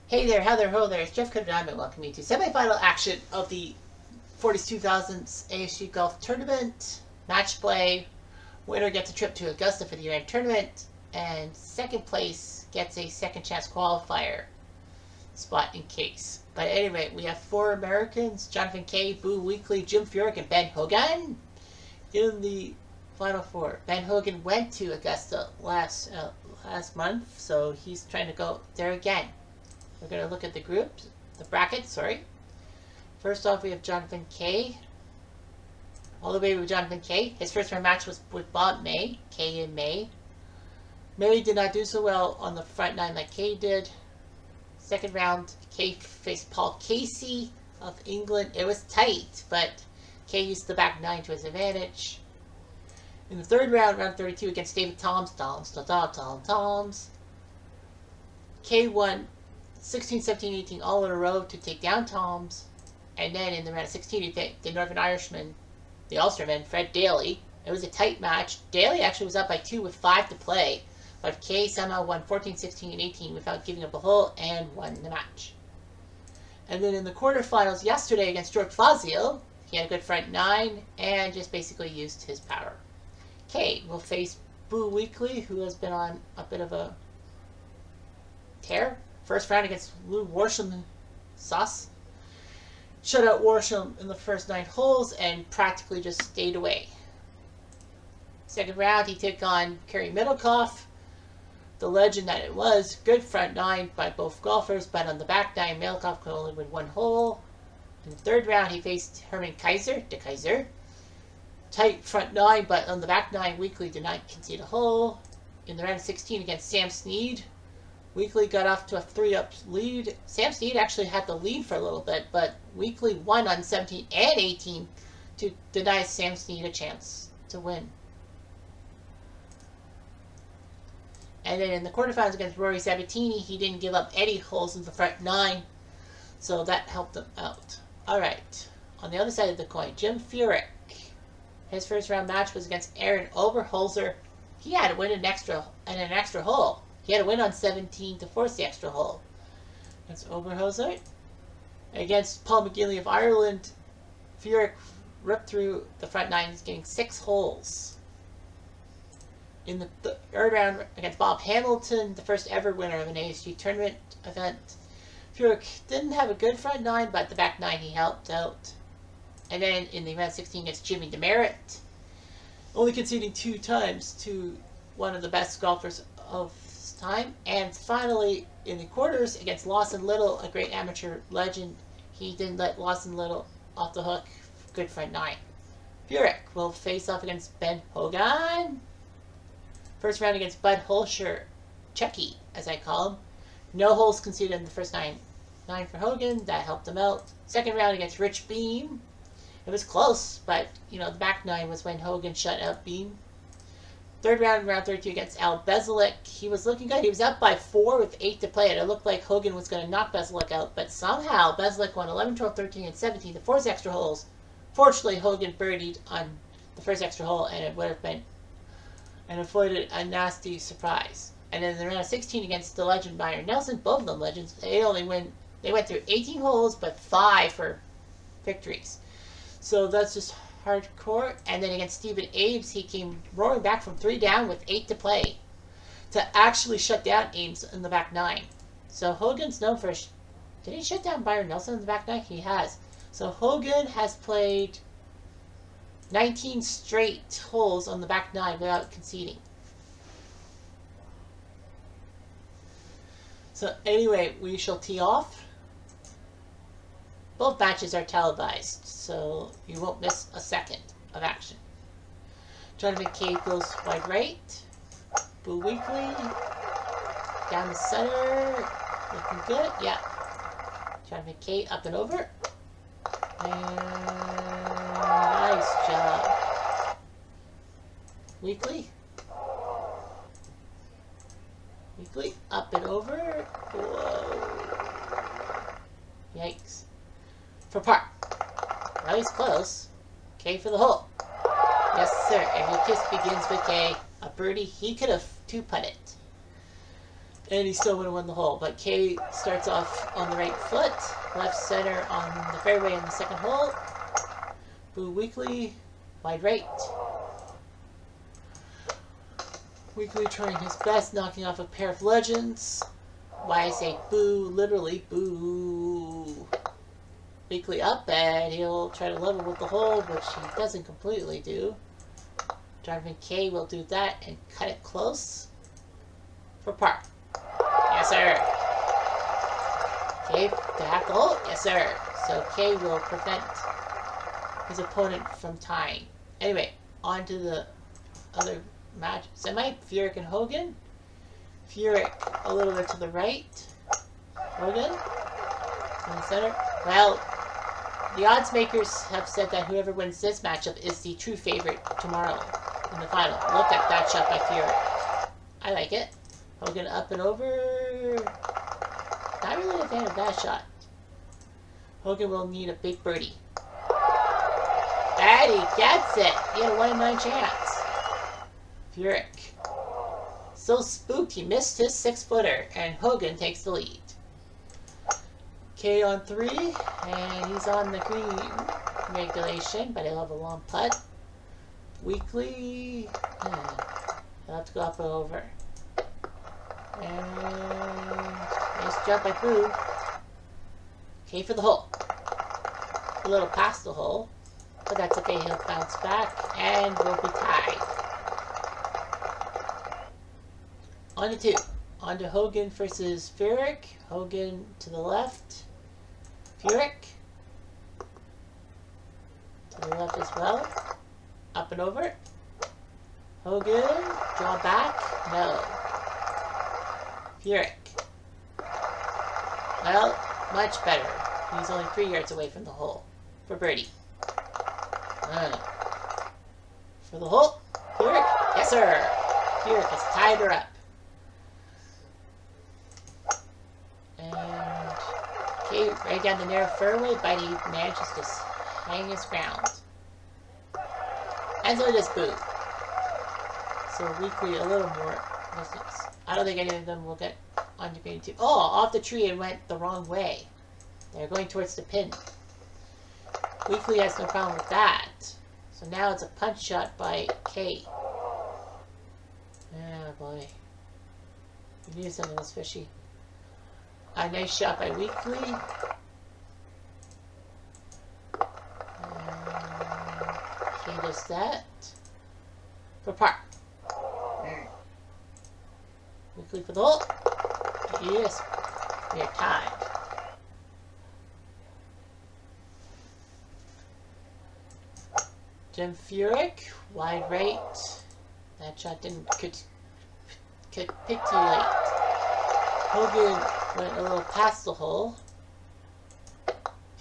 Hey there, how there, ho there, it's Jeff Codinami welcoming you to semi-final action of the 42 2000s ASG Golf Tournament. Match play, winner gets a trip to Augusta for the year-end tournament, and second place gets a second chance qualifier spot in case. But at any rate, we have four Americans, Jonathan Kay, Boo Weekley, Jim Furyk, and Ben Hogan in the Final Four. Ben Hogan went to Augusta last month, so he's trying to go there again. We're going to look at the groups, the brackets, sorry. First off, we have Jonathan Kay. All the way with Jonathan Kay. His first round match was with Bob May, Kay and May. May did not do so well on the front nine like Kay did. Second round, Kay faced Paul Casey of England. It was tight, but Kay used the back nine to his advantage. In the third round, round 32, against David Toms, Kay won 16, 17, 18 all in a row to take down Toms. And then in the round of 16, he faced the Northern Irishman, the Ulsterman, Fred Daly. It was a tight match. Daly actually was up by 2 with 5 to play, but Kay somehow won 14, 16, and 18 without giving up a hole and won the match. And then in the quarterfinals yesterday against George Fazio, he had a good front nine and just basically used his power. Kay will face Boo Weekley, who has been on a bit of a tear. First round against Lou Worsham Sauce. Shut out Worsham in the first 9 holes and practically just stayed away. Second round, he took on Kerry Middlecoff, the legend that it was. Good front nine by both golfers, but on the back nine, Middlecoff could only win 1 hole. In the third round, he faced Herman Kaiser, de Kaiser. Tight front nine, but on the back nine, Weekley did not concede a hole. In the round of 16 against Sam Snead, Weekley got off to a 3-up lead. Sam Snead actually had the lead for a little bit, but Weekley won on 17 and 18 to deny Sam Snead a chance to win. And then in the quarterfinals against Rory Sabatini, he didn't give up any holes in the front nine, so that helped him out. Alright, on the other side of the coin, Jim Furyk. His first round match was against Aaron Oberholzer. He had to win an extra hole. He had to win on 17 to force the extra hole. That's Oberholzer. Against Paul McGinley of Ireland, Furyk ripped through the front nine, getting 6 holes. In the third round against Bob Hamilton, the first ever winner of an ASG tournament event, Furyk didn't have a good front nine, but the back nine he helped out. And then in the round 16 against Jimmy DeMeritt, only conceding 2 times to one of the best golfers of his time. And finally, in the quarters against Lawson Little, a great amateur legend, he didn't let Lawson Little off the hook. Good front nine. Furyk will face off against Ben Hogan. First round against Bud Holscher, Checky, as I call him. No holes conceded in the first nine for Hogan. That helped him out. Second round against Rich Beam. It was close, but, the back nine was when Hogan shut out Beam. Third round, round 32 against Al Bezalik. He was looking good. He was up by 4 with 8 to play, and it looked like Hogan was going to knock Bezalik out, but somehow Bezalik won 11, 12, 13, and 17 to force extra holes. Fortunately, Hogan birdied on the first extra hole, and it would have been and avoided a nasty surprise. And then in the round of 16 against the legend Byron Nelson, both of them legends, they went through 18 holes, but 5 for victories. So that's just hardcore. And then against Stephen Ames, he came roaring back from 3 down with 8 to play to actually shut down Ames in the back nine. So Hogan's known for... Did he shut down Byron Nelson in the back nine? He has. So Hogan has played 19 straight holes on the back nine without conceding. So anyway, we shall tee off. Both matches are televised, so you won't miss a second of action. Jonathan Kay goes wide right. Boo Weekley down the center. Looking good. Yeah. Jonathan Kay up and over. And nice job. Weekley up and over. Whoa. Yikes. For par. Well, he's close. Kay for the hole. Yes, sir. Every kiss begins with Kay. A birdie. He could have 2-putted. And he still would have won the hole. But Kay starts off on the right foot, left center on the fairway in the second hole. Boo Weekly, wide right. Weekly trying his best, knocking off a pair of legends. Why I say boo, literally boo. Weekly up, and he'll try to level with the hole, which he doesn't completely do. Driving K will do that and cut it close for par. Yes, sir. K to half the hole. Yes, sir. So K will prevent his opponent from tying. Anyway, on to the other match. Semi, Furyk and Hogan. Furyk a little bit to the right. Hogan in the center. Well, the odds makers have said that whoever wins this matchup is the true favorite tomorrow in the final. Look at that shot by Furyk. I like it. Hogan up and over. Not really a fan of that shot. Hogan will need a big birdie. And he gets it. He had a 1 in 9 chance. Furyk. So spooked he missed his 6-footer, and Hogan takes the lead. K on 3, and he's on the green regulation, but he'll have a long putt. Weekly, he'll have to go up and over. And nice jump by Boo. K for the hole. A little past the hole, but that's okay. He'll bounce back, and we'll be tied. On to 2. On to Hogan versus Furyk. Hogan to the left. Furyk to the left as well. Up and over. Hogan. Draw back. No. Furyk. Well, much better. He's only 3 yards away from the hole for birdie. For the hole. Furyk. Yes, sir. Furyk has tied her up. And Kay right down the narrow fairway, but he manages to hang his ground. And so does Boo. So Weekly a little more distance. I don't think any of them will get on the green too. Oh, off the tree and went the wrong way. They're going towards the pin. Weekly has no problem with that. So now it's a punch shot by Kay. Oh boy. We knew something was fishy. A nice shot by Weekly. Kay does that. For par. Weekly for the hole. Yes. We are tied. Jim Furyk, wide right. That shot didn't pick too late. Hogan went a little past the hole.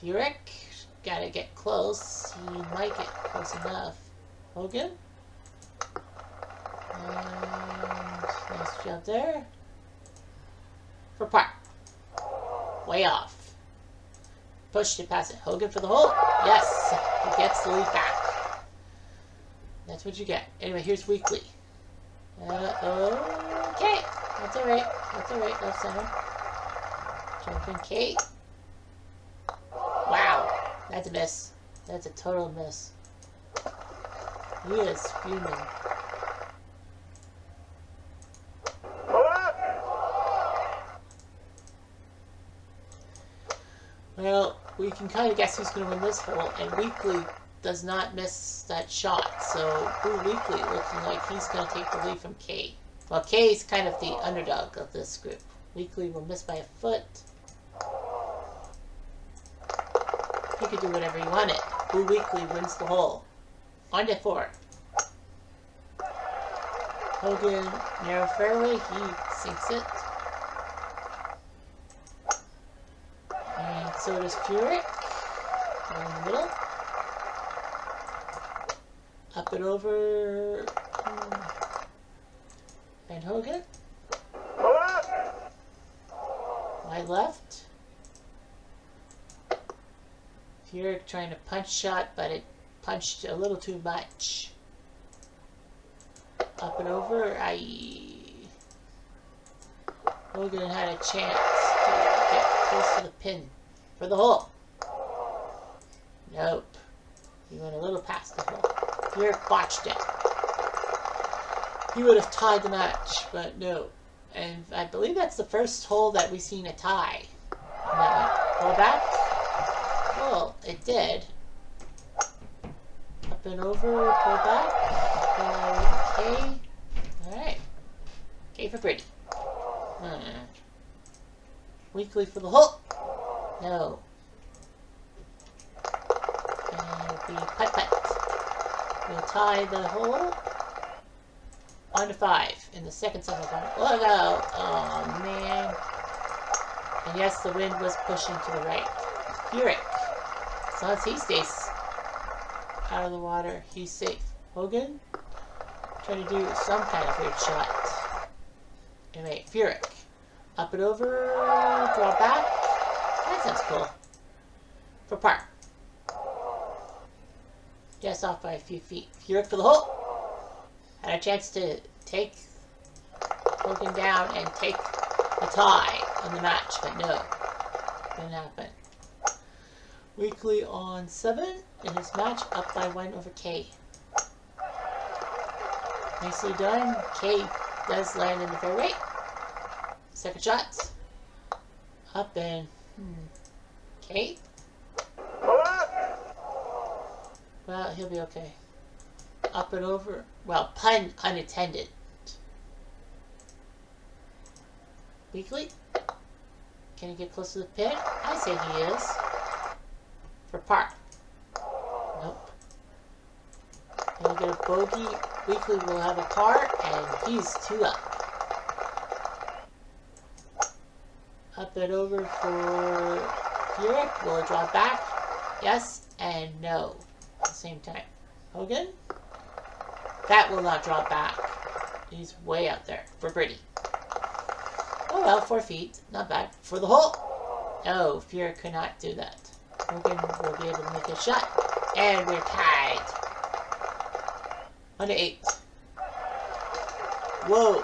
Furyk, gotta get close. He might get close enough. Hogan. And nice job there. For par. Way off. Pushed it past it. Hogan for the hole. Yes. He gets the lead back. That's what you get. Anyway, here's Weekly. Okay. That's alright. That's alright. Left center. Jumping Kate. Wow. That's a miss. That's a total miss. He is fuming. Well, we can kind of guess who's going to win this hole, and Weekly does not miss that shot, so Boo Weekly looking like he's going to take the lead from Kay. Well, Kay's kind of the underdog of this group. Weekly will miss by a foot. He could do whatever he wanted. Boo Weekly wins the hole. On to 4. Hogan, narrow fairway, he sinks it. And so does Furyk. In the middle. Up and over. And Hogan. Wide left. Furyk trying to punch shot, but it punched a little too much. Up and over. Hogan had a chance to get close to the pin for the hole. Nope. He went a little past the hole. Furyk botched it. He would have tied the match, but no. And I believe that's the first hole that we've seen a tie. And that went, go back. Well, it did. Up and over, pull back. Okay. Alright. Okay for Pretty. Weekly for the hole. No. And it'll be putt-putt. We'll tie the hole. On to 5 in the second semifinal. Look out! Oh man. And yes, the wind was pushing to the right. Furyk. As long as he stays out of the water, he's safe. Hogan trying to do some kind of weird shot. Anyway, Furyk. Up and over, draw back. That sounds cool. For par. Just off by a few feet. Furyk for the hole. Had a chance to take Hogan down and take a tie on the match, but no. Didn't happen. Weekly on 7 in his match, up by 1 over K. Nicely done. K does land in the fairway. Second shot. Up and K. Well, he'll be okay. Up and over. Well, pun unattended. Weekly. Can he get close to the pin? I say he is. For par. Nope. He'll get a bogey. Weekly will have a par, and he's 2 up. Up and over for Furyk. Will it draw back? Yes and no. At the same time. Hogan. That will not draw back. He's way out there for birdie. Oh well, 4 feet. Not bad. For the hole. No, Furyk could not do that. Hogan will be able to make a shot. And we're tied. On to 8. Whoa.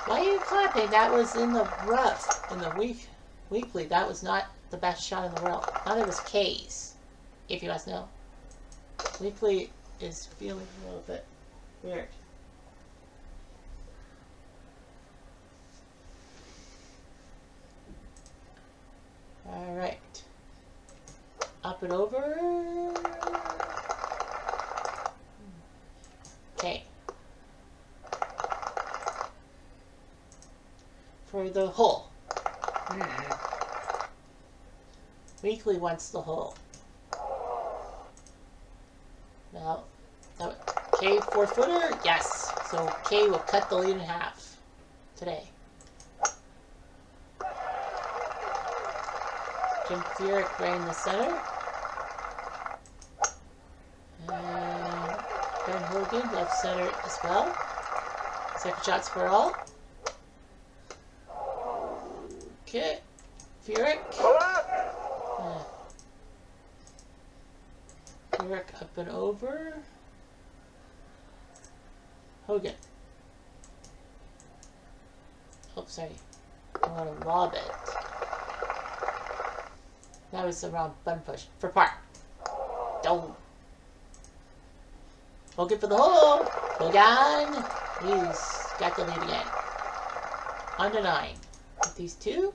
Why are you clapping? That was in the rough. In the weekly. That was not the best shot in the world. Neither was K's. If you must know. Weekly is feeling a little bit weird. Alright. Up and over. Okay. For the hole. Weekly wants the hole. Now, K 4-footer? Yes. So K will cut the lead in half today. Jim Furyk right in the center. And Ben Hogan left center as well. Second shots for all. Okay. Furyk. Furyk up and over. Hogan. Oh, sorry. I want to lob it. That was the wrong button push. For par. Don't. Hogan for the hole. Hogan. He's got the lead again. On to 9. With these 2.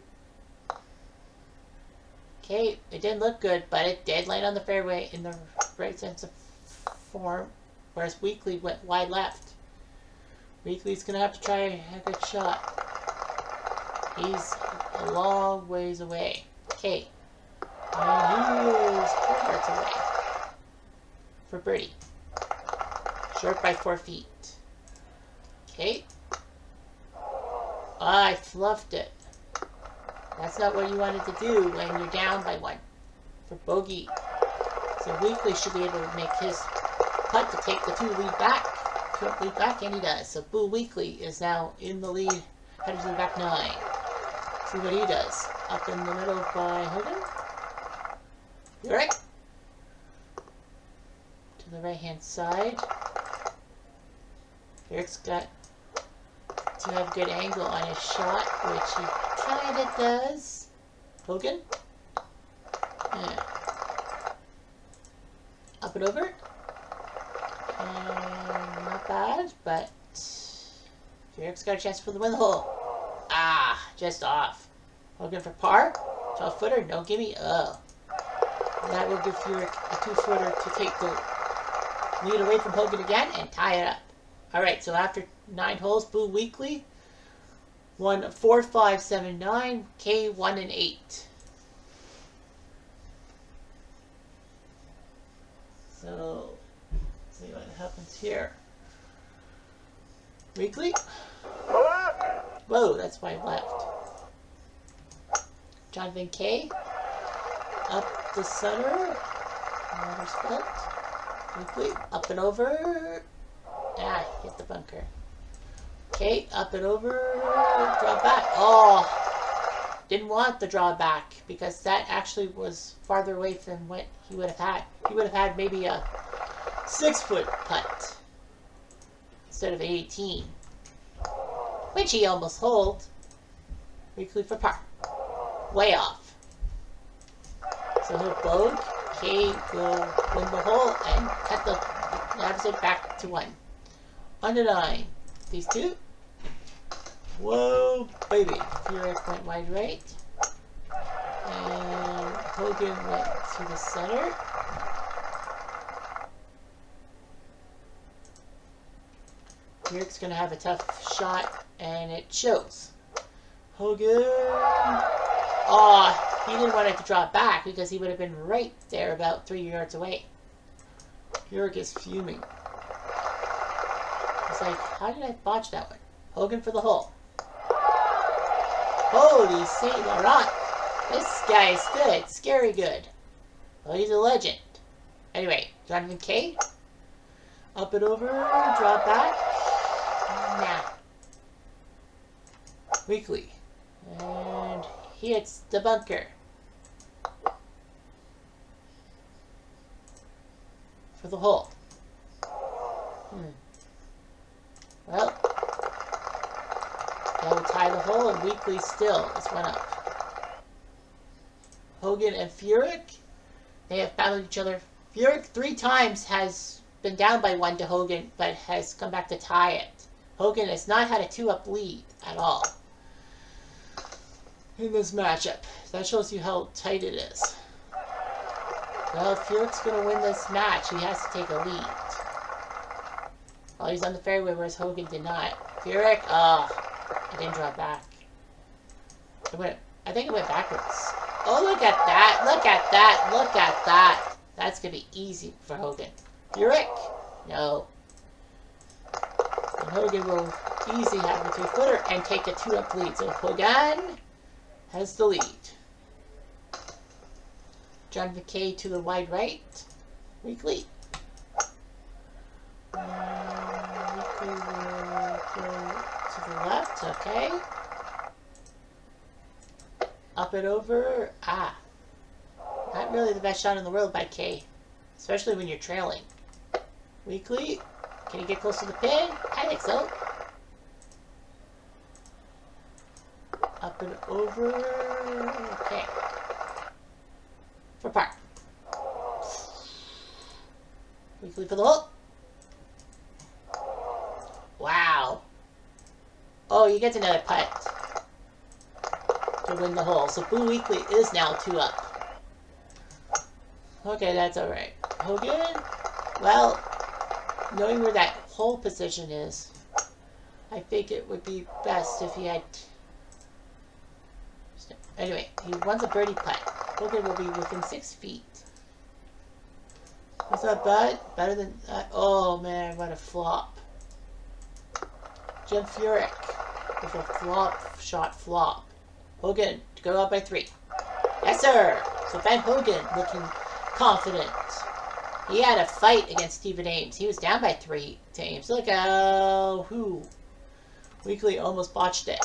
Okay, it didn't look good, but it did land on the fairway in the right sense of form. Whereas Weekly went wide left. Weekly's going to have to try a good shot. He's a long ways away. Okay. And he is 4 yards away. For birdie. Short by 4 feet. Okay. I fluffed it. That's not what you wanted to do when you're down by 1. For bogey. So Weekly should be able to make his putt to take the 2 lead back. Lead back, and he does. So Boo Weekly is now in the lead, headed to the back 9. See what he does. Up in the middle by Hogan. Furyk. To the right hand side. Furyk's got to have a good angle on his shot, which he kind of does. Hogan. Yeah. Up and over. And not bad, but Furyk's got a chance for the win the hole. Ah, just off. Hogan for par. 12-footer, no gimme. Oh. That will give Furyk a 2-footer to take the lead away from Hogan again and tie it up. Alright, so after 9 holes, Boo Weekly won 4, 5, 7, 9. K 1 and 8. So, let's see what happens here. Weekly. Whoa, that's why I left. Jonathan K. Up the center. Water split. Weekly. Up and over. Ah, hit the bunker. Okay, up and over. Draw back. Oh, didn't want the draw back because that actually was farther away than what he would have had. He would have had maybe a 6-foot putt instead of 18, which he almost holed. Weekly for par. Way off. So he'll bogey. K will win the hole and cut the deficit back to 1. On to 9. These two. Whoa, baby. Furyk went wide right. And Hogan went to the center. Furyk's going to have a tough shot, and it shows. Hogan. Oh, he didn't want it to drop back because he would have been right there about 3 yards away. Furyk is fuming. It's like, how did I botch that one? Hogan for the hole. Holy Saint Laurent. This guy is good. Scary good. Well, he's a legend. Anyway, Jonathan K. Up and over. Drop back. Nah. Weekly. And he hits the bunker. For the hole. Well, that will tie the hole, and Weekly still is 1 up. Hogan and Furyk, they have battled each other. Furyk 3 times has been down by 1 to Hogan, but has come back to tie it. Hogan has not had a 2-up lead at all in this matchup. That shows you how tight it is. Well, if Furyk's going to win this match, he has to take a lead. Well, he's on the fairway, whereas Hogan did not. Furyk, I didn't draw back. I think it went backwards. Oh, look at that! Look at that! Look at that! That's going to be easy for Hogan. Furyk? No. And Hogan will easily have a 3-footer and take a 2-up lead. So Hogan has the lead. John McKay to the wide right. Weekly. Weekly will go to the left. Okay. Up and over. Ah. Not really the best shot in the world by K. Especially when you're trailing. Weekly. Can he get close to the pin? I think so. Up and over. Okay. For par. Weekly for the hole. Wow. Oh, you get another putt to win the hole. So Boo Weekly is now 2 up. Okay, that's alright. Hogan, well, knowing where that hole position is, I think it would be best if he had... Anyway, he wants a birdie putt. Hogan will be within 6 feet. Is that bad? Better than that? Oh man, what a flop. Jim Furyk with a flop. Hogan to go up by 3. Yes, sir. So Van Hogan looking confident. He had a fight against Stephen Ames. He was down by 3 to Ames. Look out. Who? Weekly almost botched it.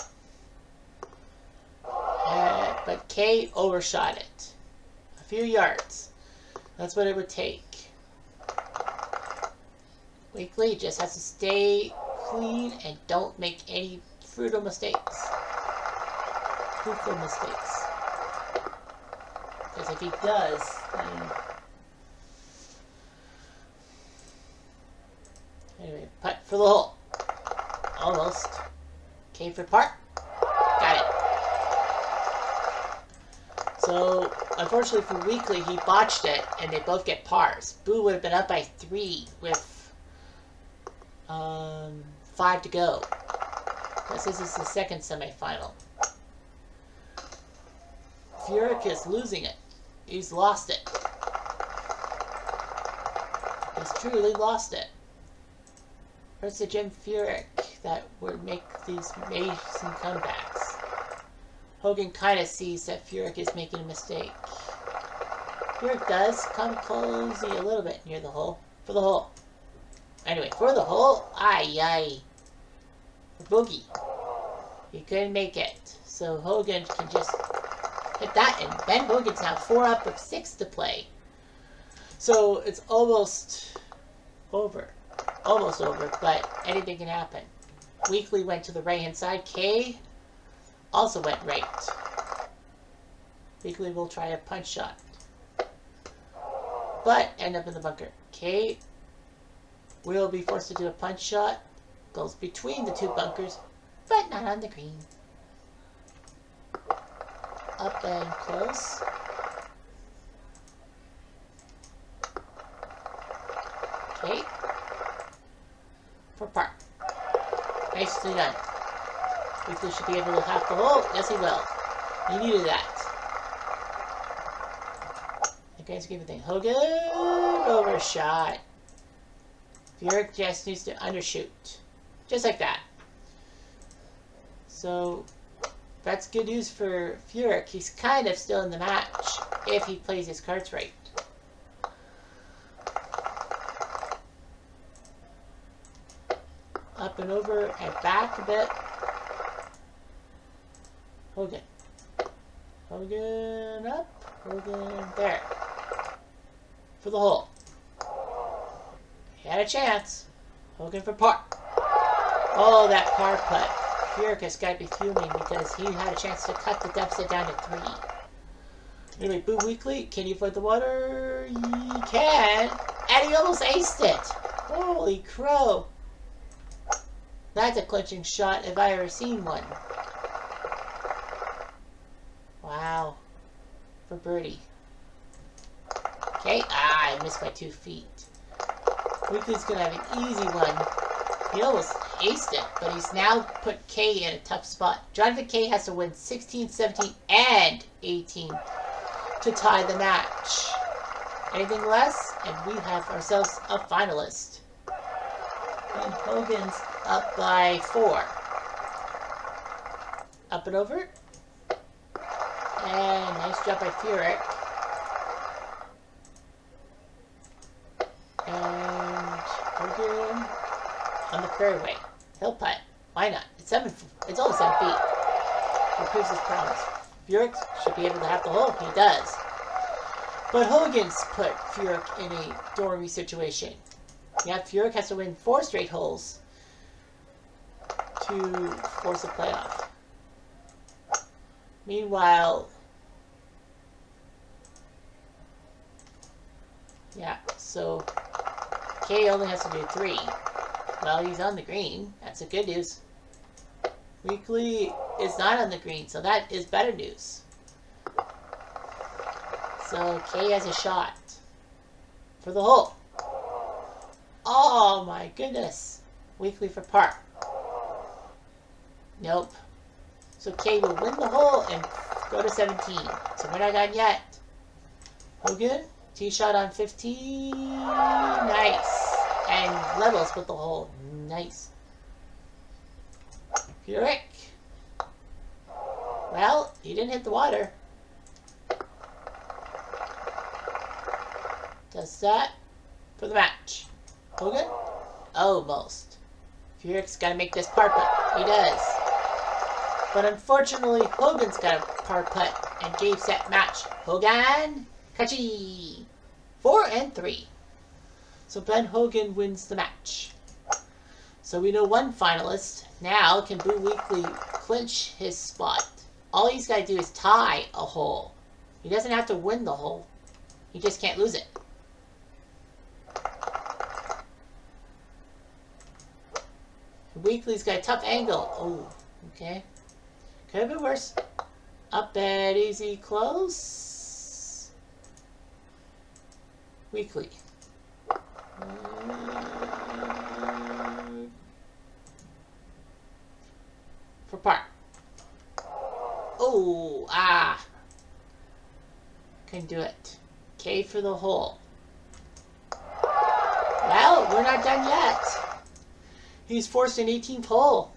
But K overshot it. A few yards. That's what it would take. Weekly just has to stay clean and don't make any fruitful mistakes. Fruitful mistakes. Because if he does, then... Anyway, putt for the hole. Almost. K for par. Got it. So, unfortunately for Weekly, he botched it, and they both get pars. Boo would have been up by 3 with 5 to go. Because this is the second semifinal. Furyk is losing it. He's lost it. He's truly lost it. Where's the Jim Furyk that would make these amazing comebacks? Hogan kind of sees that Furyk is making a mistake. Furyk does come cozy a little bit near the hole. For the hole. Anyway, for the hole. Aye. Boogie. He couldn't make it. So Hogan can just hit that in. Ben Hogan's now 4 up with 6 to play. So it's almost over. Almost over, but anything can happen. Weekly went to the right-hand side. K also went right. Weekly will try a punch shot. But end up in the bunker. K will be forced to do a punch shot. Goes between the 2 bunkers, but not on the green. Up and close. Okay. For par. Nicely done. Weekly should be able to have the hole. Yes, he will. He needed that. The guys give a thing. Hogan overshot. Furyk just needs to undershoot. Just like that. So that's good news for Furyk. He's kind of still in the match if he plays his cards right. Up and over and back a bit. Hogan. Hogan up. Hogan there. For the hole. He had a chance. Hogan for par. Oh, that par putt. Furyk has got to be fuming because he had a chance to cut the deficit down to 3. Anyway, Boo Weekly, can you avoid the water? He can. And he almost aced it. Holy crow. That's a clinching shot if I ever seen one. Wow. For birdie. Okay. I missed by 2 feet. Weekly's going to have an easy one. He almost aced it, but he's now put K in a tough spot. Jonathan K has to win 16, 17, and 18 to tie the match. Anything less, and we have ourselves a finalist. And Hogan's up by 4. Up and over. And nice job by Furyk. And Hogan on the fairway. He'll putt. Why not? It's only 7 feet. He proves his promise. Furyk should be able to have the hole. He does. But Hogan's put Furyk in a dormy situation. Yeah, Furyk has to win 4 straight holes to force a playoff. Meanwhile, yeah, so K only has to do 3. Well, he's on the green. That's the good news. Weekly is not on the green, so that is better news. So K has a shot for the hole. Oh my goodness. Weekly for par. Nope. So K will win the hole and go to 17. So we're not done yet. Hogan, tee shot on 15. Nice. And levels with the hole. Nice. Furyk. Well, he didn't hit the water. Does that for the match. Hogan? Almost. Furyk's got to make this par putt. He does. But unfortunately, Hogan's got a par putt and gave set match. Hogan, catchy. 4 and 3. So Ben Hogan wins the match. So we know one finalist. Now can Boo Weekly clinch his spot? All he's got to do is tie a hole. He doesn't have to win the hole. He just can't lose it. Weekly's got a tough angle. Oh, okay. Could have been worse. Up bad, easy, close. Weekly. For par. Oh, couldn't do it. K for the hole. Well, we're not done yet. He's forced an 18th hole.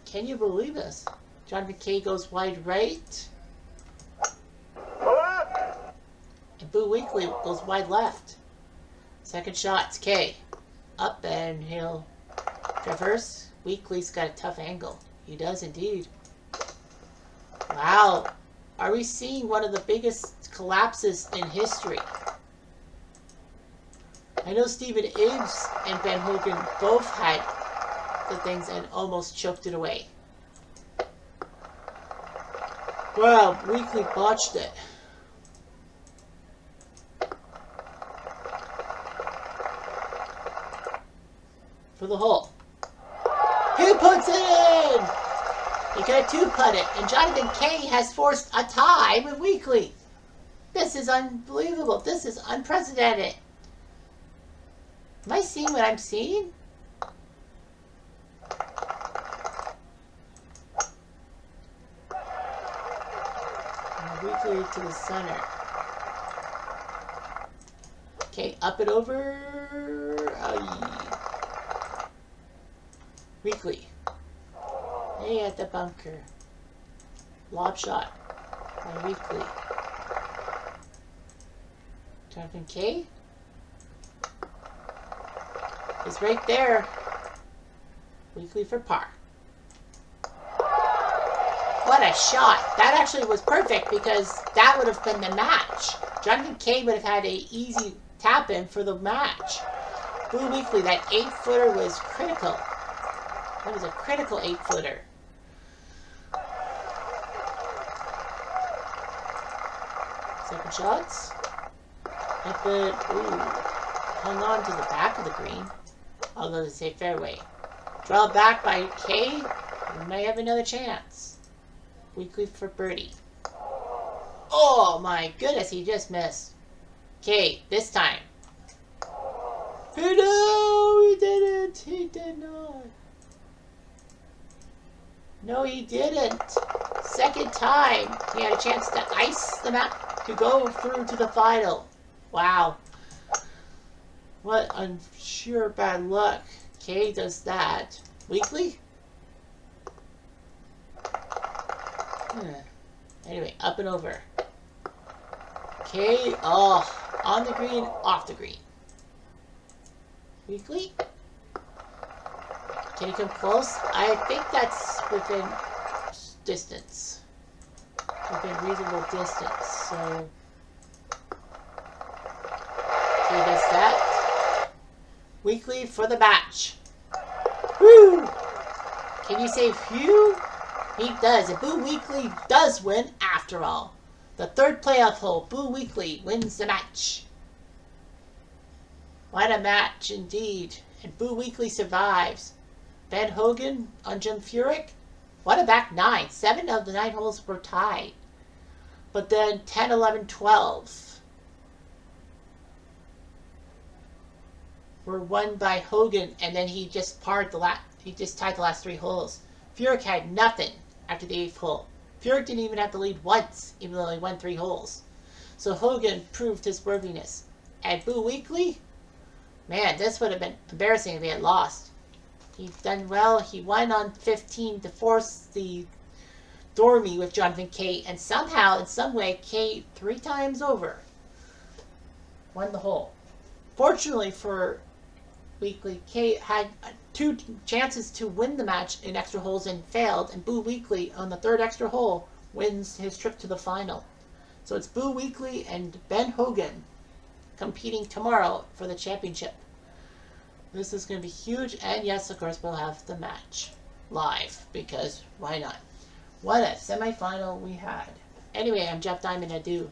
Can you believe this? Jonathan K goes wide right. And Boo Weekly goes wide left. Second shot's K. Up and he'll traverse. Weekly's got a tough angle. He does indeed. Wow. Are we seeing one of the biggest collapses in history? I know Stephen Ames and Ben Hogan both had the things and almost choked it away. Wow, Weekly botched it. For the hole. Who puts it in? He could have two-putt it, and Jonathan K has forced a tie with Weekly. This is unbelievable. This is unprecedented. Am I seeing what I'm seeing? Weekly to the center. Okay, up and over. Weekly. Hey, at the bunker. Lob shot by Weekly. Jonathan K is right there. Weekly for par. What a shot. That actually was perfect because that would have been the match. Jonathan K would have had an easy tap in for the match. Boo Weekly, that 8-footer was critical. That was a critical 8-footer. Second shots. Up it. Ooh. Hung on to the back of the green. Although they say fairway. Draw back by K. We may have another chance. Weekly for birdie. Oh my goodness, he just missed. K, this time. No, he didn't. He did not. No, he didn't. Second time, he had a chance to ice the map to go through to the final. Wow. What sheer bad luck. K does that. Weekly? Anyway, up and over. K, on the green, off the green. Weekly? Can you come close? I think that's within distance. Within reasonable distance, so... He does that. Weekly for the match. Woo! Can you say phew? He does. And Boo Weekly does win after all. The third playoff hole, Boo Weekly wins the match. What a match indeed. And Boo Weekly survives. Ben Hogan on Jim Furyk. What a back nine. 7 of the 9 holes were tied. But then 10, 11, 12 were won by Hogan, and then he just tied the last 3 holes. Furyk had nothing after the 8th hole. Furyk didn't even have to lead once, even though he won 3 holes. So Hogan proved his worthiness. And Boo Weekly, man, this would have been embarrassing if he had lost. He's done well. He won on 15 to force the Dormy with Jonathan K. And somehow, in some way, K 3 times over won the hole. Fortunately for Weekly, K had 2 chances to win the match in extra holes and failed. And Boo Weekly, on the 3rd extra hole, wins his trip to the final. So it's Boo Weekly and Ben Hogan competing tomorrow for the championship. This is going to be huge. And yes, of course, we'll have the match live because why not? What a semifinal we had. Anyway, I'm Jeff Diamond. Adieu.